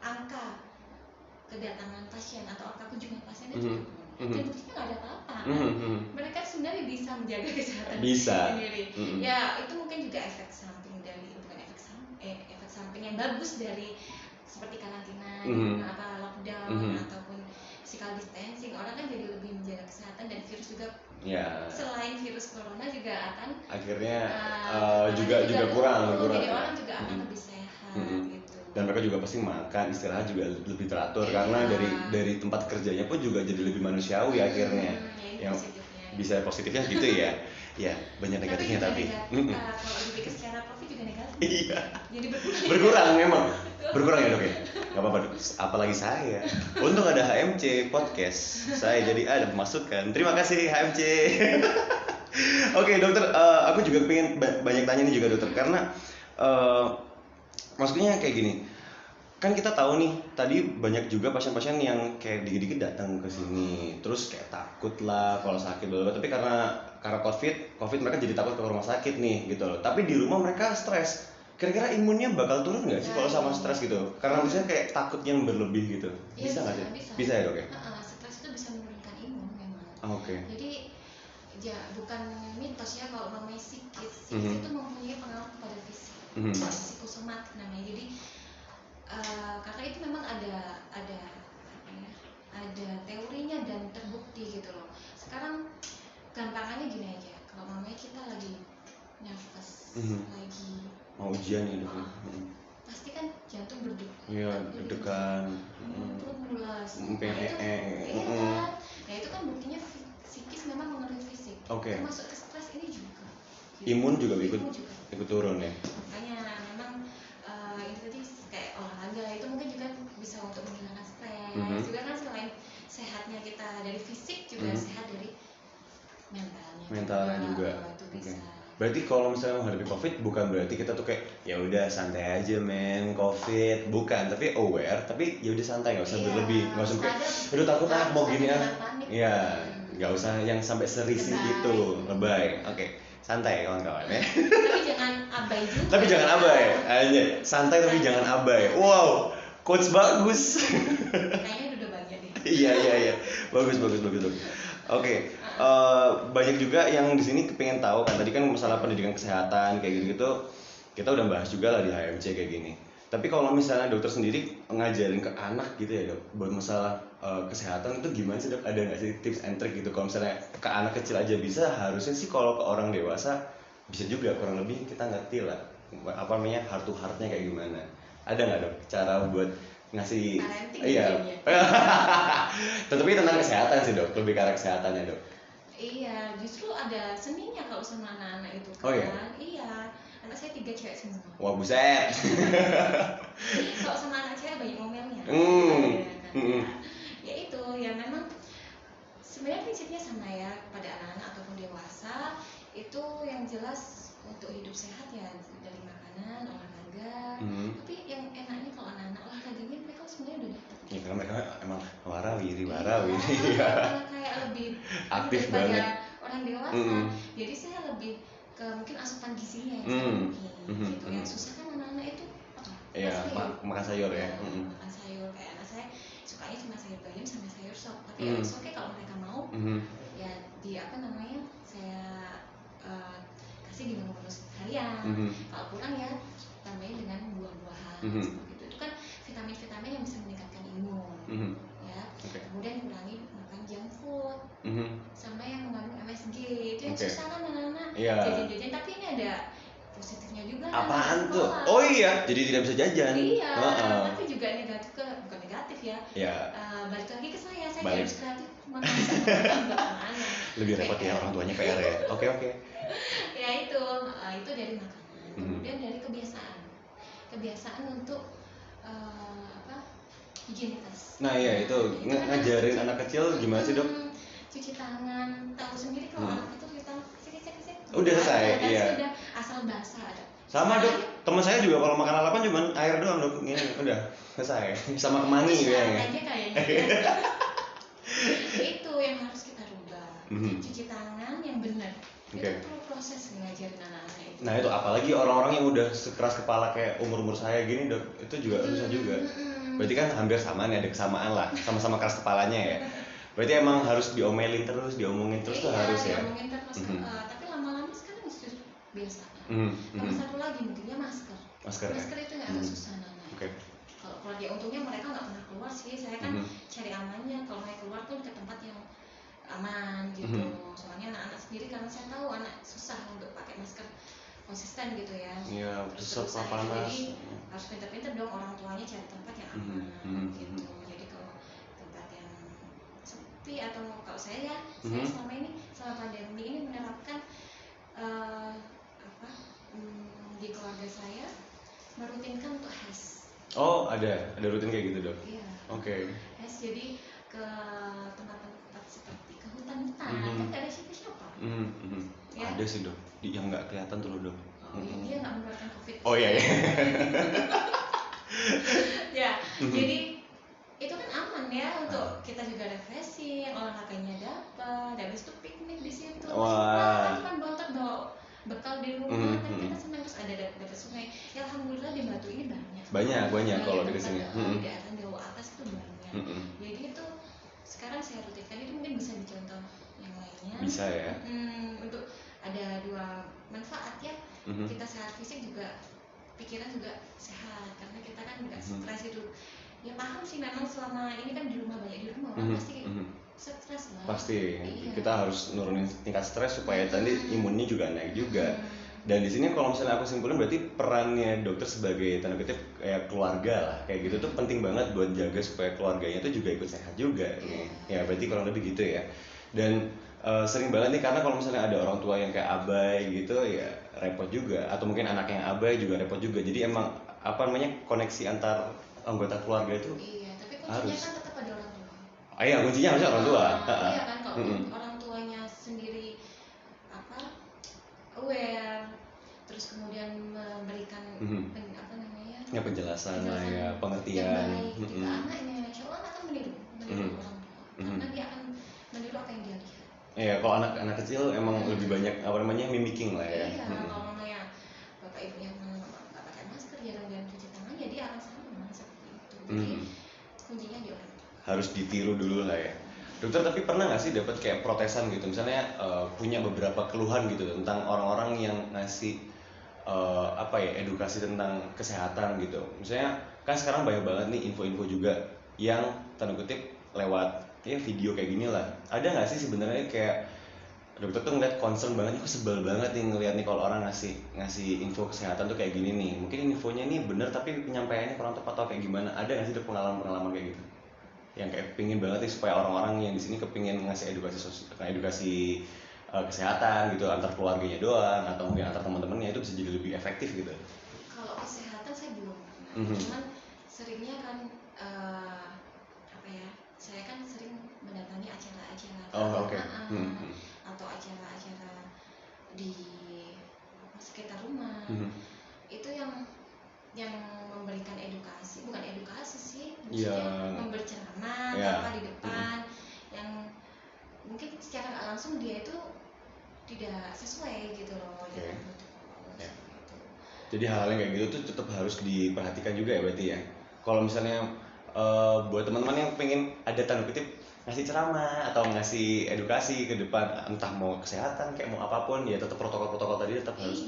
angka kedatangan pasien atau angka kunjungan pasien itu dan buktinya nggak ada apa-apa kan. Mereka sebenarnya bisa menjaga kesehatan sendiri. Ya itu mungkin juga efek samping dari efek samping yang bagus dari seperti karantina, lockdown ataupun physical distancing. Orang kan jadi lebih menjaga kesehatan dan virus juga. Selain virus corona juga akan akhirnya juga kurang. Jadi orang juga akan lebih sehat gitu. Dan mereka juga pasti makan, istirahat juga lebih teratur karena dari tempat kerjanya pun juga jadi lebih manusiawi akhirnya. Yang bisa positifnya gitu ya. Ya, banyak negatifnya tapi. Kalau dipikir secara profit juga negatif. Iya. Jadi berkurang memang. Berkurang ya dok ya? Gak apa-apa dok, apalagi saya. Untung ada HMC Podcast, saya jadi ada pemasukan. Terima kasih HMC. Oke dokter, aku juga pengen banyak tanya nih juga dokter, karena maksudnya kayak gini, kan kita tahu nih tadi banyak juga pasien-pasien yang kayak dikit-dikit datang ke sini terus kayak takut lah kalau sakit dulu, tapi karena covid mereka jadi takut ke rumah sakit nih gitu loh, tapi di rumah mereka stres. Kira-kira imunnya bakal turun nggak sih kalau sama stres gitu, karena misalnya kayak takutnya yang berlebih gitu? Ya, Bisa nggak sih? Bisa ya dok ya? Stres itu bisa menurunkan imun memang. Oke. Jadi ya bukan mitos ya kalau namanya psikis itu mempunyai pengaruh pada fisik, psikosomatik namanya. Jadi karena itu memang ada apa ya, ada teorinya dan terbukti gitu loh. Sekarang gampangannya gini aja, kalau mamanya kita lagi nervous, lagi mau ujian ya dok, pasti kan jantung berdegup, iya deg-degan, perut mulas, nah itu kan buktinya psikis memang mengenai fisik. Termasuk ke stres ini juga gitu. Imun juga ikut turun ya. Makanya memang ini tadi kayak olahraga itu mungkin juga bisa untuk menghilangkan stres. Juga kan selain sehatnya kita dari fisik juga sehat dari mentalnya juga. Itu bisa. Berarti kalau misalnya menghadapi covid bukan berarti kita tuh kayak ya udah santai aja men covid, bukan, tapi aware, tapi ya udah santai, nggak usah berlebih, nggak usah kayak aduh takut mau gini ya nggak usah yang sampai serisi itu lebay. Santai kawan-kawan ya. Tapi jangan abai juga. Tapi jangan abai aja, santai tapi jangan abai. Wow, quotes bagus. Kayaknya udah bagian deh. Iya, bagus. Oke. Banyak juga yang di sini kepengen tahu kan, tadi kan masalah pendidikan kesehatan kayak gitu kita udah bahas juga lah di HMC kayak gini. Tapi kalau misalnya dokter sendiri ngajarin ke anak gitu ya dok, buat masalah kesehatan itu gimana sih dok? Ada nggak sih tips and trick gitu? Kalau misalnya ke anak kecil aja bisa, harusnya sih kalau ke orang dewasa bisa juga, kurang lebih kita ngerti lah apa namanya heart to heartnya kayak gimana. Ada nggak dok cara buat ngasih? Iya. Tetapi tentang kesehatan sih dok, lebih ke arah kesehatannya dok. Iya, justru ada seninya kalau sama anak-anak itu kan. Oh iya? Iya, anak saya 3 cewek semua. Wah buset. Kalau sama anak cewek banyak ngomelnya. Ya itu, ya memang sebenarnya prinsipnya sama ya pada anak-anak ataupun dewasa. Itu yang jelas untuk hidup sehat ya dari makanan, olahraga. Tapi yang enaknya kalau anak-anak olahraganya mereka sebenarnya udah dapat. Ya karena mereka emang warawiri. Karena kayak lebih aktif daripada orang dewasa. Jadi saya lebih ke mungkin asupan gizinya yang gitu. Yang susah kan anak-anak itu makan sayur ya. Makan sayur, kayak anak saya sukanya cuma sayur bayam sama sayur sop. Tapi ya oke kalau mereka mau ya di apa namanya saya kasih di menu harian. Kalau kurang ya tambahin dengan buah-buahan seperti itu. Itu kan vitamin-vitamin yang bisa meningkatkan imun. Ya. Kemudian kurangi makan junk food sama yang mengandung MSG. Itu yang susah kan anak-anak jajan-jajan, tapi ini ada positifnya juga. Apaan tuh? Oh iya, jadi tidak bisa jajan. Iya, tapi juga negatif bukan negatif ya. Balik lagi ke saya harus kreatif makan anak. Lebih repot ya orang tuanya PR ya. Oke. Ya itu dari makanan. Kemudian dari kebiasaan untuk higienitas. Nah iya itu ngajarin anak kecil gimana sih dok? Cuci tangan, tahu sendiri kalau anak itu cuci tangan sik. Udah selesai, iya. Sudah asal basah ada. Sama dok, teman saya juga kalau makan lalapan cuma air doang dok, ini udah selesai. Sama kemangi ya. Kayaknya. Itu yang harus kita rubah. Cuci tangan yang benar. Itu perlu proses ngajarin anak-anak itu. Nah itu apalagi orang-orang yang udah sekeras kepala kayak umur saya gini dok, itu juga susah juga. Berarti kan hampir sama nih, ada kesamaan lah, sama-sama keras kepalanya ya. Berarti emang harus diomongin terus tuh harus ya. Diomongin terus. Tapi lama-lama sekarang justru biasa. Sama satu lagi mungkinnya masker itu yang agak susah namanya. Kalau keluar dia untungnya mereka nggak pernah keluar sih. Saya kan cari amannya kalau mau keluar pun ke tempat yang aman gitu. Soalnya anak-anak sendiri karena saya tahu anak susah untuk pakai masker konsisten gitu ya. Iya, susah panas. Jadi harus pintar-pintar dong orang tuanya cari tempat yang aman gitu. Jadi kalau tempat yang sepi atau kalau saya saya selama ini selama pandemi ini menerapkan di keluarga saya merutinkan untuk HES. Oh ada rutin kayak gitu dok? Iya. HES jadi ke tempat-tempat seperti ke hutan-hutan kan nggak ada siapa-siapa. Ya? Ada sih dok, yang nggak kelihatan tuh loh dok. Dia nggak mengeluarkan COVID. Oh iya. Ya, jadi itu kan aman ya untuk kita juga refreshing, olahraganya dapat, habis itu piknik di situ. Wah. Kan bontot bawa bekal di rumah, kan kita senang terus ada dekat sungai. Ya alhamdulillah di Batu ini Banyak kalau di sini. di daerah Jawa atas itu banyak. Jadi itu sekarang saya rutinkan, itu mungkin bisa dicontoh yang lainnya. Bisa ya. Untuk ada dua manfaat ya. Kita sehat fisik juga, pikiran juga sehat karena kita kan nggak stres itu. Ya paham sih, memang selama ini kan di rumah, banyak di rumah orang pasti stres lah. Pasti. Iya. Kita harus nurunin tingkat stres supaya tadi imunnya juga naik juga. Dan di sini kalau misalnya aku simpulin berarti perannya dokter sebagai tanda kutip kayak keluarga lah, kayak gitu tuh penting banget buat jaga supaya keluarganya tuh juga ikut sehat juga nih. Ya berarti kurang lebih gitu ya. Dan sering banget nih, karena kalau misalnya ada orang tua yang kayak abai gitu ya repot juga, atau mungkin anak yang abai juga repot juga. Jadi emang apa namanya, koneksi antar anggota keluarga itu Iya, tapi kuncinya harus. kan tetap ada orang tua. Iya, kuncinya harusnya orang tua. Iya kan, kalau orang tuanya sendiri apa aware, terus kemudian memberikan apa namanya Ya penjelasan lah ya, yang pengertian. baik ke anaknya, insya Allah anak akan meniru orang tua, karena dia akan meniru apa yang dia lihat. Iya, kalau anak kecil emang lebih banyak apa namanya mimicking lah ya. Iya, kalau mamanya bapak ibunya nggak pakai masker, jarang cuci tangan, ya dia akan sama seperti itu. Jadi kuncinya di orang tua. Harus ditiru dulu lah ya. Dokter, tapi pernah nggak sih dapat kayak protesan gitu, misalnya punya beberapa keluhan gitu tentang orang-orang yang ngasih apa ya, edukasi tentang kesehatan gitu. Misalnya kan sekarang banyak banget nih info-info juga yang tanda kutip lewat ya video kayak gini lah. Ada nggak sih sebenarnya kayak dokter tuh ngeliat concern banget, aku sebel banget nih ngeliat nih kalau orang ngasih info kesehatan tuh kayak gini nih. Mungkin infonya nih bener tapi penyampaiannya kurang tepat atau kayak gimana. Ada nggak sih pengalaman kayak gitu? Yang kayak pingin banget nih supaya orang-orang yang di sini kepingin ngasih edukasi kesehatan gitu antar keluarganya doang atau mungkin antar teman-temannya itu bisa jadi lebih efektif gitu. Kalau kesehatan saya belum pernah, cuman seringnya kan apa ya, saya kan sering mendatangi acara-acara atau acara-acara di sekitar rumah. Itu yang memberikan edukasi, bukan edukasi sih, maksudnya memberi ceramah apa di depan yang mungkin secara nggak langsung dia itu tidak sesuai gitu loh dengan protokol. Jadi hal-hal yang kayak gitu tuh tetap harus diperhatikan juga ya berarti ya. Kalau misalnya buat teman-teman yang pengen ada tanda kutip ngasih ceramah atau ngasih edukasi ke depan, entah mau kesehatan kayak mau apapun, ya tetap protokol-protokol tadi tetap harus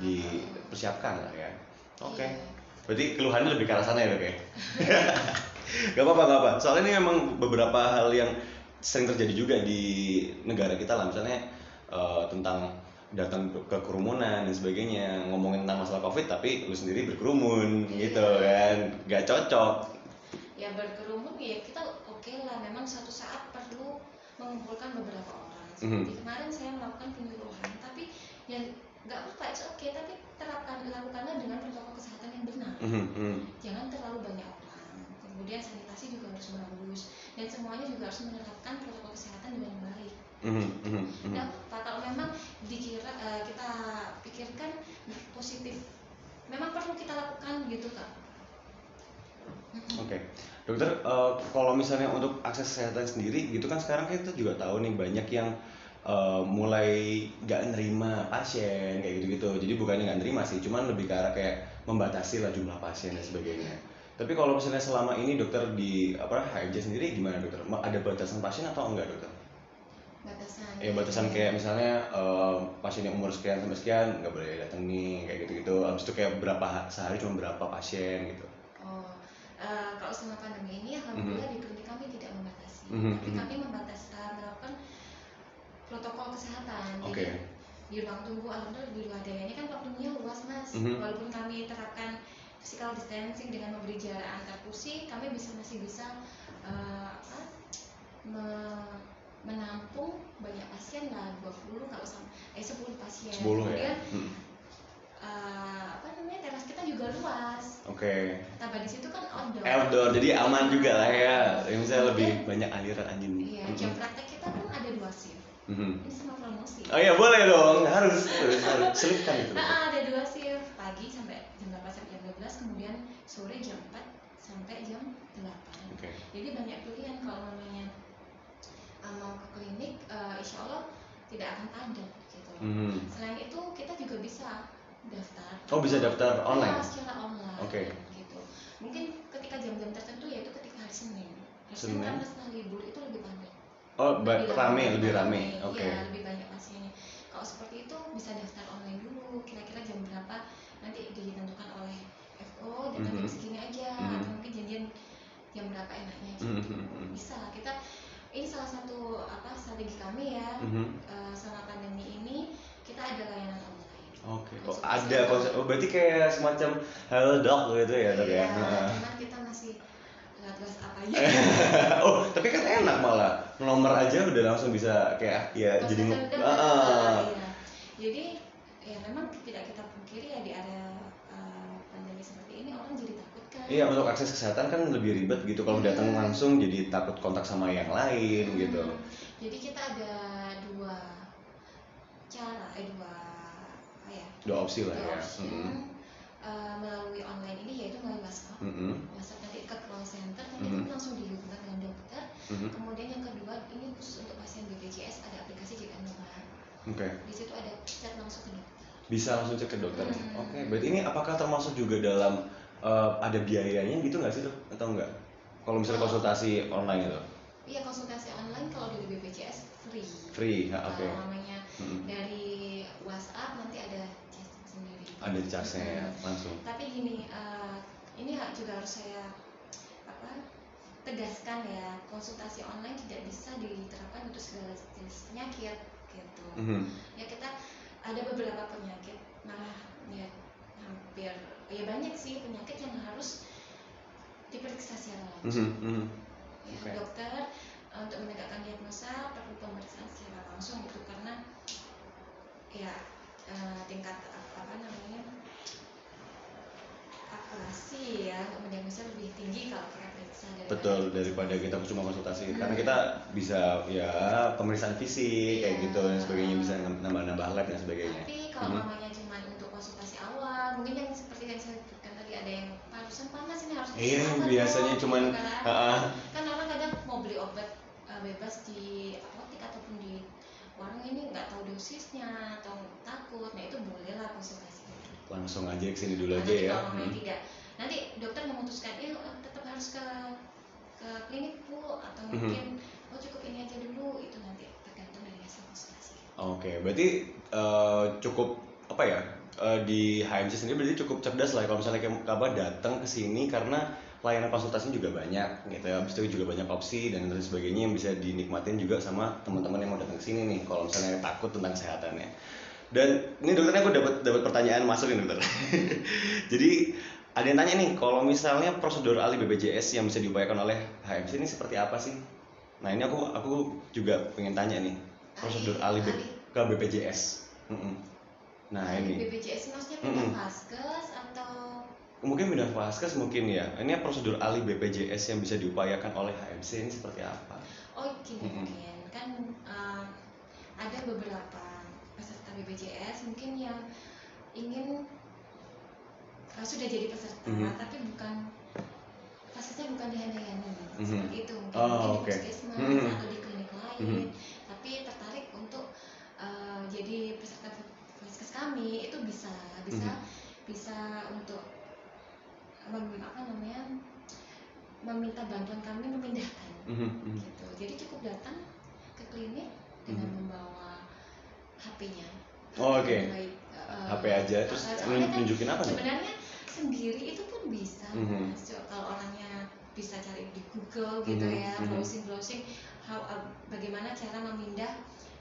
dipersiapkan lah ya. Oke. Berarti keluhannya lebih ke arah sana ya dok ya. Gak apa-apa. Soalnya ini memang beberapa hal yang sering terjadi juga di negara kita lah, misalnya tentang datang ke kerumunan dan sebagainya, ngomongin tentang masalah COVID tapi lu sendiri berkerumun gitu kan, gak cocok. Ya berkerumun ya kita oke lah, memang suatu saat perlu mengumpulkan beberapa orang. Seperti kemarin saya melakukan penyuluhan, tapi ya nggak apa-apa, it's okay, tapi lakukanlah dengan protokol kesehatan yang benar. Jangan terlalu banyak orang. Kemudian sanitasi juga harus bagus dan semuanya juga harus menerapkan protokol kesehatan dengan baik. Nah, kalau memang kita pikirkan positif, memang perlu kita lakukan gitu Kak. Oke. Dokter, kalau misalnya untuk akses kesehatan sendiri gitu kan sekarang kita juga tahu nih banyak yang mulai gak nerima pasien kayak gitu-gitu. Jadi bukannya gak nerima sih, cuman lebih ke arah kayak membatasi lah jumlah pasien dan sebagainya. Tapi kalau misalnya selama ini dokter di HMJ sendiri gimana dokter? Ada batasan pasien atau enggak dokter? Batasan kayak misalnya pasien yang umur sekian sampai sekian nggak boleh datang nih kayak gitu-gitu. Habis itu kayak sehari cuma berapa pasien gitu. Kalau selama pandemi ini alhamdulillah di klinik kami tidak membatasi, tapi kami menerapkan protokol kesehatan. Jadi di ruang tunggu, alhamdulillah di ruang dayanya kan ruang tunggunya luas mas. Walaupun kami terapkan physical distancing dengan memberi jarak antar kursi, kami masih bisa menampung banyak pasien lah, 20 kalau 10 pasien. 10 kemudian, ya. Teras kita juga luas. Tambah di situ kan outdoor, jadi aman juga lah ya. Misalnya lebih banyak aliran angin. Iya, jam praktek kita kan ada 2 shift. Ini sama promosi. Oh iya boleh dong, harus selipkan itu. Ada 2 shift, pagi sampai jam 8 sampai jam 12, kemudian sore jam 4 sampai jam 8. Oke. Jadi banyak pilihan kalau namanya mau ke klinik, insya Allah tidak akan padat gitu. Selain itu kita juga bisa daftar. Oh, bisa daftar online? Secara online. Oke. Gitu. Mungkin ketika jam-jam tertentu yaitu ketika hari Senin. Senin Karena setelah libur itu lebih padat. Oh, lebih rame. Oke. Iya, lebih banyak pasiennya. Kalau seperti itu bisa daftar online dulu. Kira-kira jam berapa nanti ditentukan oleh FO dan nanti segini aja. Atau mungkin janjian jam berapa enaknya gitu. Bisa. Kita ini salah satu strategi kami ya. Selama pandemi ini kita ada layanan online. Oke. Oh, ada konsep. Oh, berarti kayak semacam Hello Doc gitu ya, Dok ya. Cuman kita masih lewat WhatsApp aja. Oh, tapi kan enak malah. Nomor aja udah langsung bisa kayak ya jadi Jadi ya memang tidak kita pungkiri ya di area pandemi seperti ini orang jadi takut kan. Iya, untuk akses kesehatan kan lebih ribet gitu. Kalau datang langsung jadi takut kontak sama yang lain gitu. Jadi kita ada dua cara, dua opsi lah ya. Melalui online ini yaitu melalui WhatsApp. WhatsApp nanti ke call center, nanti langsung dihubungkan dengan dokter. Kemudian yang kedua ini khusus untuk pasien BPJS ada aplikasi JKN Mobile. Di situ ada chat langsung ke dokter. Bisa langsung cek ke dokter. Oke, berarti ini apakah termasuk juga dalam ada biayanya gitu nggak sih tuh atau enggak? Kalau misalnya konsultasi online itu? Iya, konsultasi online kalau dari BPJS free. Free, oke. Namanya dari WhatsApp nanti ada charge sendiri. Ada charge-nya ya, langsung. Tapi gini, ini juga harus saya tegaskan ya, konsultasi online tidak bisa diterapkan untuk segala jenis penyakit gitu. Ya kita ada beberapa penyakit, malah ya hampir ya banyak sih penyakit yang harus diperiksa secara langsung. Dokter untuk menegakkan diagnosa perlu pemeriksaan secara langsung gitu, karena ya tingkat akurasi ya untuk mendiagnosa lebih tinggi kalau kita periksa daripada kita cuma konsultasi. Karena kita bisa ya pemeriksaan fisik kayak gitu dan sebagainya, bisa nambah-nambah lab dan sebagainya. Tapi kalau namanya cuma untuk konsultasi awal, mungkin yang seperti yang saya sebutkan tadi ada yang parusan panas ini harus biasanya cuman kan orang kadang mau beli obat bebas di apotek ataupun di warung ini nggak tahu dosisnya atau takut, nah itu bolehlah konsultasi langsung aja kesini dulu aja ya. Kalau tidak, nanti dokter memutuskan tetap harus ke klinik Bu, atau mungkin cukup ini aja dulu, itu nanti tergantung dari hasil konsultasi. Oke, berarti cukup di HMC sendiri berarti cukup cerdas lah kalau misalnya kamu datang ke sini, karena layanan konsultasi juga banyak gitu ya. Habis itu juga banyak opsi dan lain sebagainya yang bisa dinikmatin juga sama teman-teman yang mau datang ke sini nih kalau misalnya takut tentang kesehatannya. Dan ini dokternya aku dapat pertanyaan masuk nih dokter. Jadi ada yang tanya nih, kalau misalnya prosedur alih BPJS yang bisa diupayakan oleh HMC ini seperti apa sih? Nah ini aku juga pengen tanya nih, prosedur alih ke BPJS. Nah ini BPJS maksudnya pindah vaskes atau? Mungkin pindah vaskes mungkin ya. Ini prosedur alih BPJS yang bisa diupayakan oleh HMC ini seperti apa? Oh gini, mungkin kan ada beberapa peserta BPJS mungkin yang ingin sudah jadi peserta tapi bukan vaskesnya bukan di Handayani seperti itu, mungkin di puskesmas atau di klinik lain, tapi tertarik untuk jadi peserta vaskes kami, itu bisa untuk meminta bantuan kami memindahkan gitu. Jadi cukup datang ke klinik dengan membawa HP-nya. HP aja terus nunjukin apa nih? Sebenarnya sendiri itu pun bisa. Kalau orangnya bisa cari di Google gitu ya, browsing bagaimana cara memindah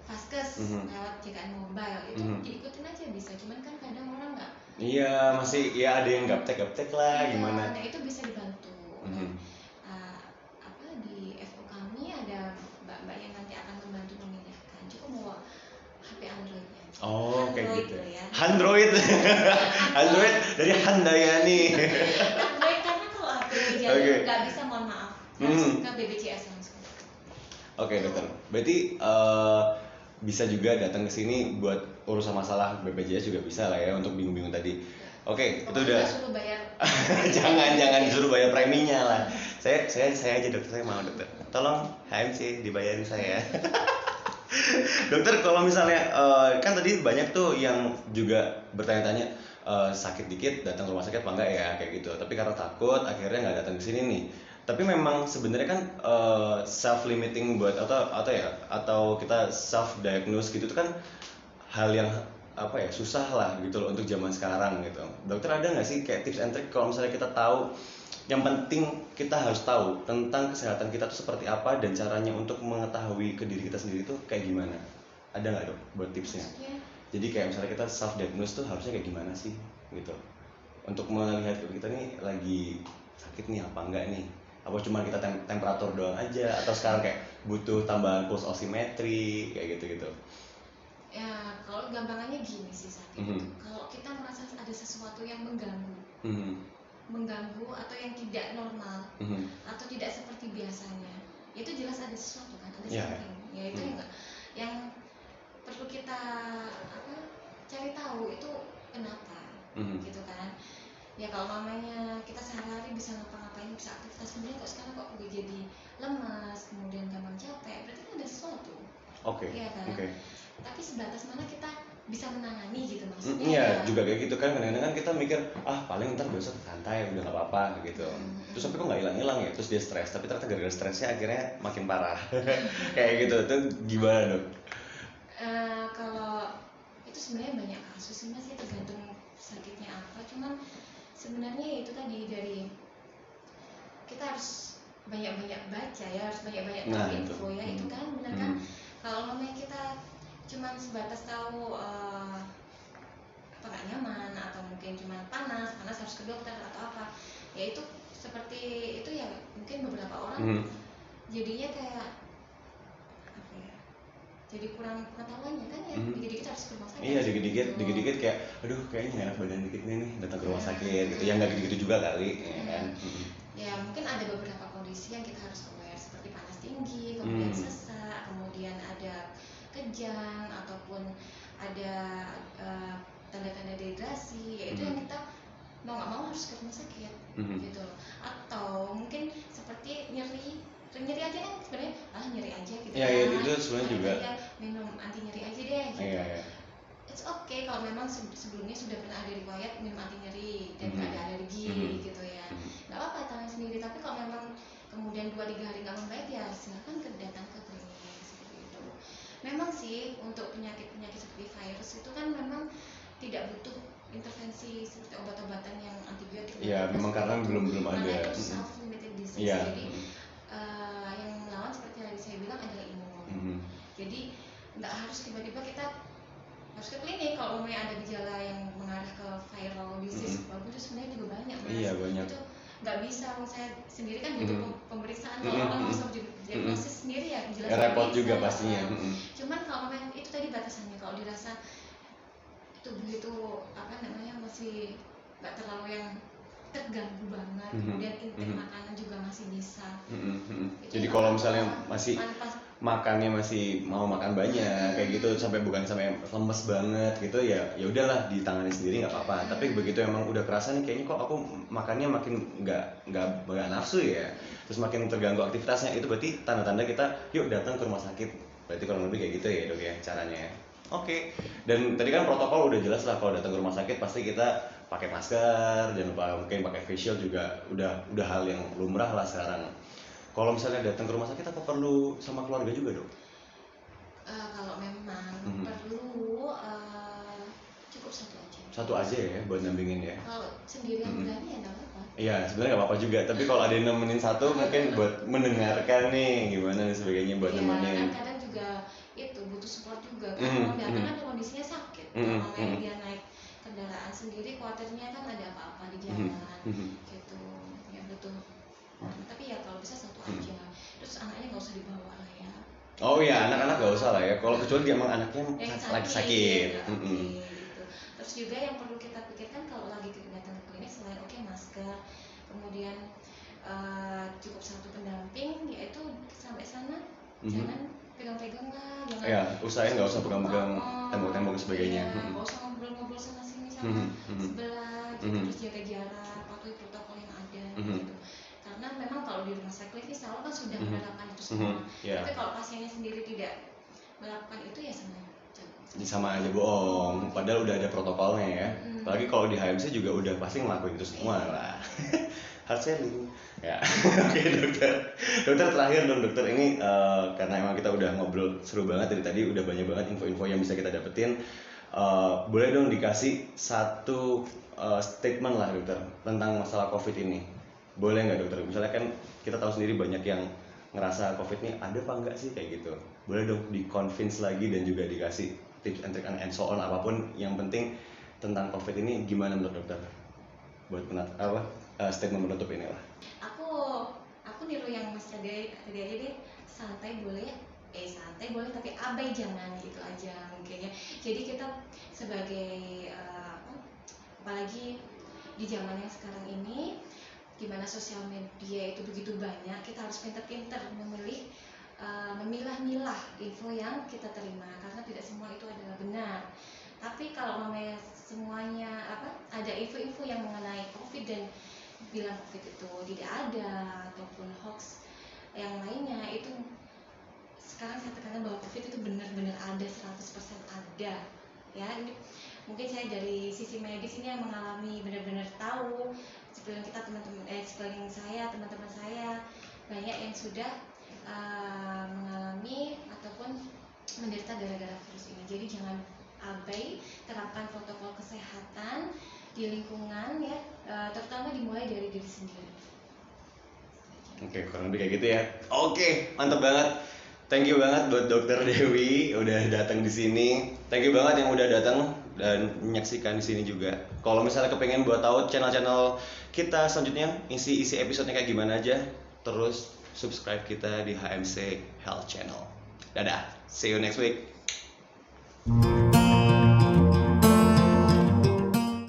vaskes lewat JKN Mobile, itu diikutin aja bisa. Cuman kan kadang orang nggak. Iya, masih ya ada yang gaptek lah gimana. Nah itu bisa dibantu. Di FO kami ada mbak-mbak yang nanti akan membantu memindahkan. Cukup bawa HP Android-nya. Kayak gitu ya. Android dari Handayani. Android karena kalau HP jadi nggak bisa, mohon maaf, harus ke BPJS langsung. Oke dokter, berarti bisa juga datang ke sini buat urusan masalah BPJS juga bisa lah ya, untuk bingung-bingung tadi. Oke, itu udah. Suruh bayar jangan disuruh bayar preminya lah. Saya aja dokter, saya mau dokter. Tolong HMC dibayarin saya. Dokter, kalau misalnya kan tadi banyak tuh yang juga bertanya-tanya sakit dikit datang ke rumah sakit apa enggak ya kayak gitu. Tapi karena takut akhirnya nggak datang ke sini nih. Tapi memang sebenarnya kan self limiting buat atau kita self diagnose gitu tuh kan hal yang apa ya susah lah gitu loh untuk zaman sekarang gitu. Dokter ada nggak sih kayak tips and trick kalau misalnya kita tahu, yang penting kita harus tahu tentang kesehatan kita tuh seperti apa dan caranya untuk mengetahui ke diri kita sendiri tuh kayak gimana? Ada nggak dok buat tipsnya? Jadi kayak misalnya kita self diagnose tuh harusnya kayak gimana sih gitu untuk melihat kita nih lagi sakit nih apa enggak nih, apa cuma kita temperatur doang aja atau sekarang kayak butuh tambahan pulse oximetry kayak gitu. Ya kalau gampangannya gini sih sakit itu kalau kita merasa ada sesuatu yang mengganggu atau yang tidak normal atau tidak seperti biasanya, itu jelas ada sesuatu kan, ada something ya itu yang perlu kita cari tahu itu kenapa gitu kan. Ya kalau mamanya kita sehari-hari bisa ngapa-ngapain, bisa aktivitas, kemudian kok sekarang kok udah jadi lemas, kemudian gampang capek, berarti kan ada sesuatu. Iya kan? Tapi sebatas mana kita bisa menangani gitu maksudnya. Iya juga kayak gitu kan, kadang-kadang kan kita mikir paling ntar besok santai udah nggak apa-apa gitu. Terus tapi kok nggak hilang-hilang ya, terus dia stres, tapi ternyata gara-gara stresnya akhirnya makin parah. Kayak gitu tuh gimana dok? Kalau itu sebenarnya banyak kasus sih mas, ya tergantung sakitnya apa. Cuman sebenarnya itu tadi dari kita harus banyak-banyak baca ya, harus banyak-banyak tahu info ya, itu kan benar kan. Kalau namanya kita cuman sebatas tahu apa nggak nyaman atau mungkin cuma panas harus ke dokter atau apa, ya itu seperti itu ya mungkin beberapa orang jadinya kayak apa ya, jadi kurang pengetahuannya kan ya, dikit-dikit harus ke rumah sakit. Iya dikit-dikit kayak aduh kayaknya nggak enak badan dikit nih datang ke rumah sakit gitu, yang nggak gitu-gitu juga kali ya kan. Ya mungkin ada beberapa kondisi yang kita harus aware seperti panas tinggi, kemudian sesak, kemudian ada kejang ataupun ada tanda-tanda dehidrasi, yaitu yang kita mau nggak mau harus ke rumah sakit gitu loh. Atau mungkin seperti nyeri aja kan sebenarnya nyeri aja gitu ya, kan. Itu sebenarnya juga minum anti nyeri aja deh gitu. It's okay kalau memang sebelumnya sudah pernah ada riwayat minum anti nyeri dan ada alergi gitu ya, nggak apa-apa tangan sendiri. Tapi kalau memang kemudian 2-3 hari nggak membaik ya silakan datang ke klinik seperti itu. Memang sih untuk penyakit seperti virus itu kan memang tidak butuh intervensi seperti obat-obatan yang antibiotik. Iya memang karena belum ada. Itu self limited disease. Jadi yang melawan seperti yang saya bilang adalah imun. Jadi nggak harus tiba-tiba kita harus ke klinik kalau umumnya ada gejala yang mengarah ke viral disease. Walaupun itu sebenarnya juga banyak mas. Iya banyak. Itu nggak bisa, saya sendiri kan butuh pemeriksaan. Kalau orang mau diagnosis sendiri ya jelas repot juga pastinya. Cuman kalau memang itu tadi batasannya, kalau dirasa tubuh itu masih nggak terlalu yang terganggu banget, kemudian intake makanan juga masih bisa. Jadi kalau misalnya masih makannya masih mau makan banyak kayak gitu sampai lemes banget gitu ya udahlah ditangani sendiri nggak apa-apa. Tapi begitu emang udah kerasa nih kayaknya kok aku makannya makin nggak nafsu ya, terus makin terganggu aktivitasnya, itu berarti tanda-tanda kita yuk datang ke rumah sakit. Berarti kurang lebih kayak gitu ya dok ya caranya ya. Oke. Dan tadi kan protokol udah jelas lah, kalau datang ke rumah sakit pasti kita pakai masker, jangan lupa mungkin pakai face shield juga udah hal yang lumrah lah sekarang. Kalau misalnya datang ke rumah sakit apa perlu sama keluarga juga dok? Kalau memang perlu cukup satu aja ya buat nampingin ya. Kalau sendirian berani ya nggak apa-apa. Iya sebenarnya nggak apa-apa juga, tapi kalau ada yang nemenin satu mungkin buat mendengarkan nih gimana dan sebagainya buat nemenin. Kan kadang juga itu butuh support juga kan. Datang kan kondisinya sakit. Kalau dia naik kendaraan sendiri, khawatirnya kan ada apa-apa di jalan gitu ya, butuh. Tapi ya kalau bisa satu aja, terus anaknya nggak usah dibawa lah ya. Oh iya, anak-anak nggak usah lah ya, kalau kecuali dia emang anaknya lagi sakit. Gitu. Terus juga yang perlu kita pikirkan kalau lagi datang ke klinik, selain masker, kemudian cukup satu pendamping, yaitu sampai sana jangan pegang-pegang lah, jangan. Ya, usahain nggak usah pegang-pegang tembok-tembok dan sebagainya. Nggak usah ngobrol-ngobrol sana sini sama sebelah gitu, terus jaga jarak, patuhi protokol yang ada gitu. Karena memang kalau di rumah sakit klinis kan sudah menerapkan itu semua. Tapi kalau pasiennya sendiri tidak melakukan itu ya sama aja bohong, padahal udah ada protokolnya ya. Apalagi kalau di HMC juga udah pasti ngelakuin itu semua lah. Hard selling ya. Oke dokter terakhir dong dokter, ini karena emang kita udah ngobrol seru banget dari tadi, udah banyak banget info-info yang bisa kita dapetin. Boleh dong dikasih satu statement lah dokter tentang masalah COVID ini, boleh nggak dokter? Misalnya kan kita tahu sendiri banyak yang ngerasa COVID ini ada apa enggak sih kayak gitu, boleh dong di-convince lagi dan juga dikasih tips and trick and so on, apapun yang penting tentang COVID ini gimana menurut dokter buat statement penutup ini lah. Aku niru yang Mas tadi aja deh, santai boleh tapi abai jangan, gitu aja mungkin ya. Jadi kita sebagai apalagi di zaman yang sekarang ini dimana sosial media itu begitu banyak, kita harus pintar-pintar memilah-milah info yang kita terima, karena tidak semua itu adalah benar. Tapi kalau namanya semuanya ada info-info yang mengenai COVID dan bilang COVID itu tidak ada ataupun hoax yang lainnya, itu sekarang saya tekankan bahwa COVID itu benar-benar ada, 100% ada ya. Ini mungkin saya dari sisi medis ini yang mengalami, benar-benar tahu sekeliling saya, teman-teman saya banyak yang sudah mengalami ataupun menderita gara-gara virus ini. Jadi jangan abai, terapkan protokol kesehatan di lingkungan ya, terutama dimulai dari diri sendiri. Oke, kurang lebih kayak gitu ya. Oke, mantap banget. Thank you banget buat Dokter Dewi udah datang di sini. Thank you banget yang udah datang dan menyaksikan di sini juga. Kalau misalnya kepengen buat tahu channel-channel kita selanjutnya, isi episodenya kayak gimana aja, terus subscribe kita di HMC Health Channel. Dadah, see you next week.